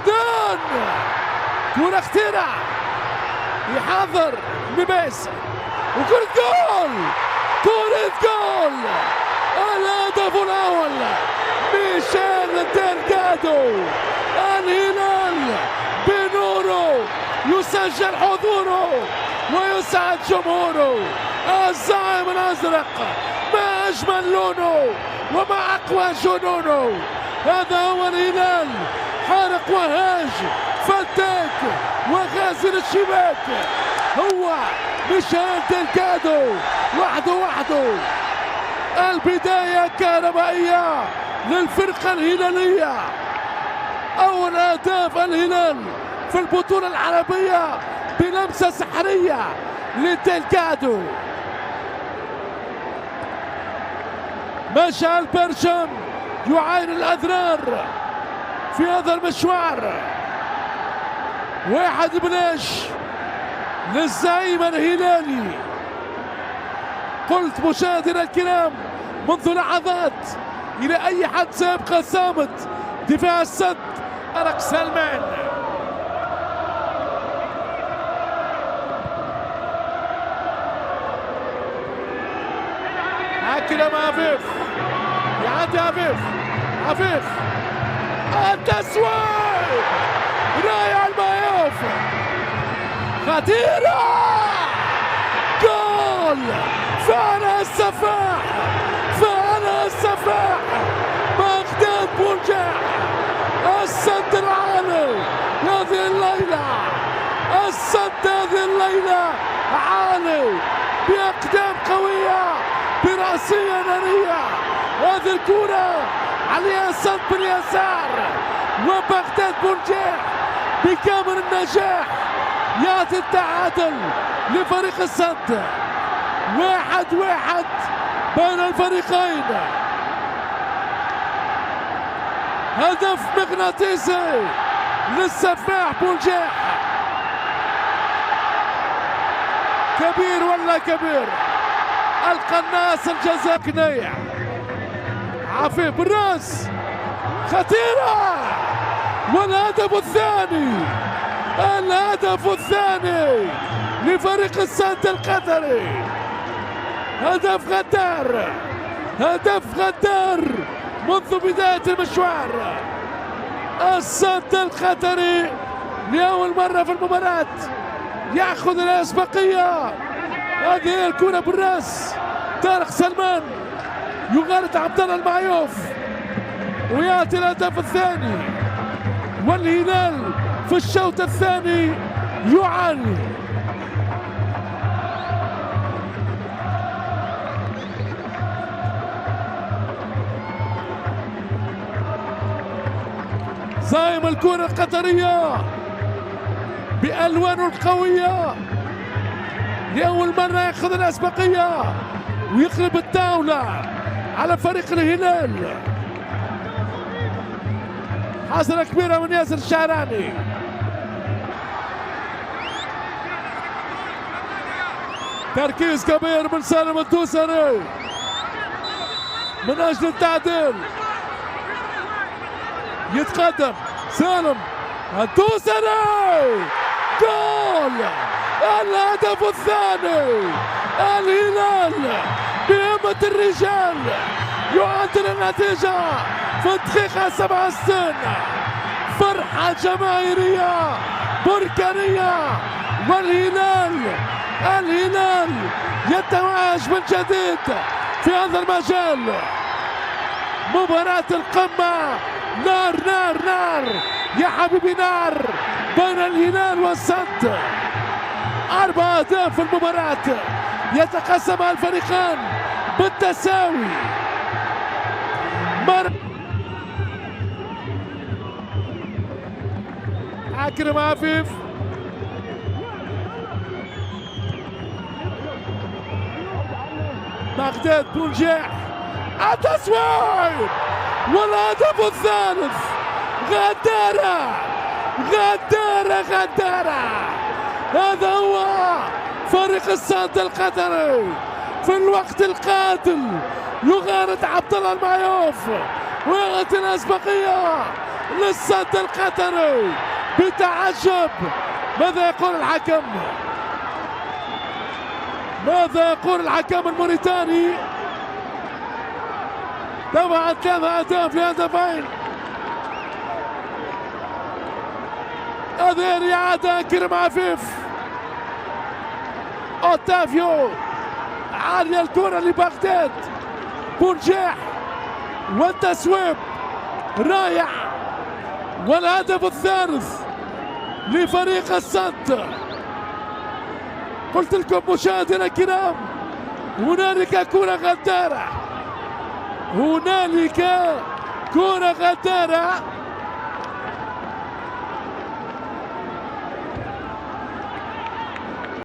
حمدان كرة خطيرة، يحاضر ميميس وكرة جول، كرة جول، الهدف الأول ميشيل ديلغادو. الهلال بنوره يسجل حضوره ويسعد جمهوره. الزعيم الأزرق ما أجمل لونه وما أقوى جنونه. هذا هو الهلال، حارق وهاج، فتاك وغازل الشباك، هو ميشيل ديلغادو وحده. البداية كهربائية للفرقة الهلالية. أول أهداف الهلال في البطولة العربية بلمسة سحرية لديلغادو. مشعل برشم يعاين الأضرار في هذا المشوار. 1-0 للزعيم الهلالي. قلت مشاهدينا الكرام منذ لحظات إلى أي حد سيبقى صامت دفاع السد. أرق سلمان هاكله مع عفيف، يعدي عفيف التسويق، رايع المايوف، خطيرة، جول. فعلا السفاح بغداد بونجاح. السد العالي هذه الليلة، السد هذه الليلة عالي بأقدام قوية برأسية نارية. هذه الكرة عليها سد باليسار وبغداد بونجاح بكامل النجاح يأتي التعادل لفريق السد. 1-1 بين الفريقين. هدف مغناطيسي للسفاح بونجاح. كبير ولا كبير؟ القناص الجزاء كنيع. عفيف بالراس، خطيرة، والهدف الثاني لفريق السد القطري. هدف غدار منذ بداية المشوار. السد القطري لأول مرة في المباراة يأخذ الأسبقية. هذه هي الكرة بالراس، طارق سلمان يغالط عبد الله المعيوف ويأتي الهدف الثاني. والهلال في الشوط الثاني يعاني. زايم الكرة القطرية بألوانه القوية لأول مرة يأخذ الأسبقية ويقلب الدولة على فريق الهلال. حسنة كبيرة من ياسر الشعراني. تركيز كبير من سالم الدوسري من أجل التعديل. يتقدم سالم الدوسري، جول، الهدف الثاني. الهلال بهمة الرجال يعدل النتيجة في الدقيقة 67. فرحة جماهيرية بركانية، والهلال يتوهج من جديد في هذا المجال. مباراة القمة، نار يا حبيبي، نار بين الهلال والسد. 4 أهداف في المباراة يتقسمها الفريقان بالتساوي. عكرم عفيف، بغداد بونجاح، التصويب والهدف الثالث. غدارة. هذا هو فريق السد القطري في الوقت القاتل. يغارد عبد الله المعيوف ويغطي الأسبقية. للصد القطري بتعجب. ماذا يقول الحكم؟ ماذا يقول الحكم الموريتاني؟ طبعا 3 أهداف لهدفين. هذه الإعادة كريم عفيف. اوتافيو عالية الكرة لبغداد، بونجاح والتسويب رائع، والهدف الثالث لفريق الصد. قلت لكم مشاهدينا الكرام هنالك كرة غدارة، هنالك كرة غدارة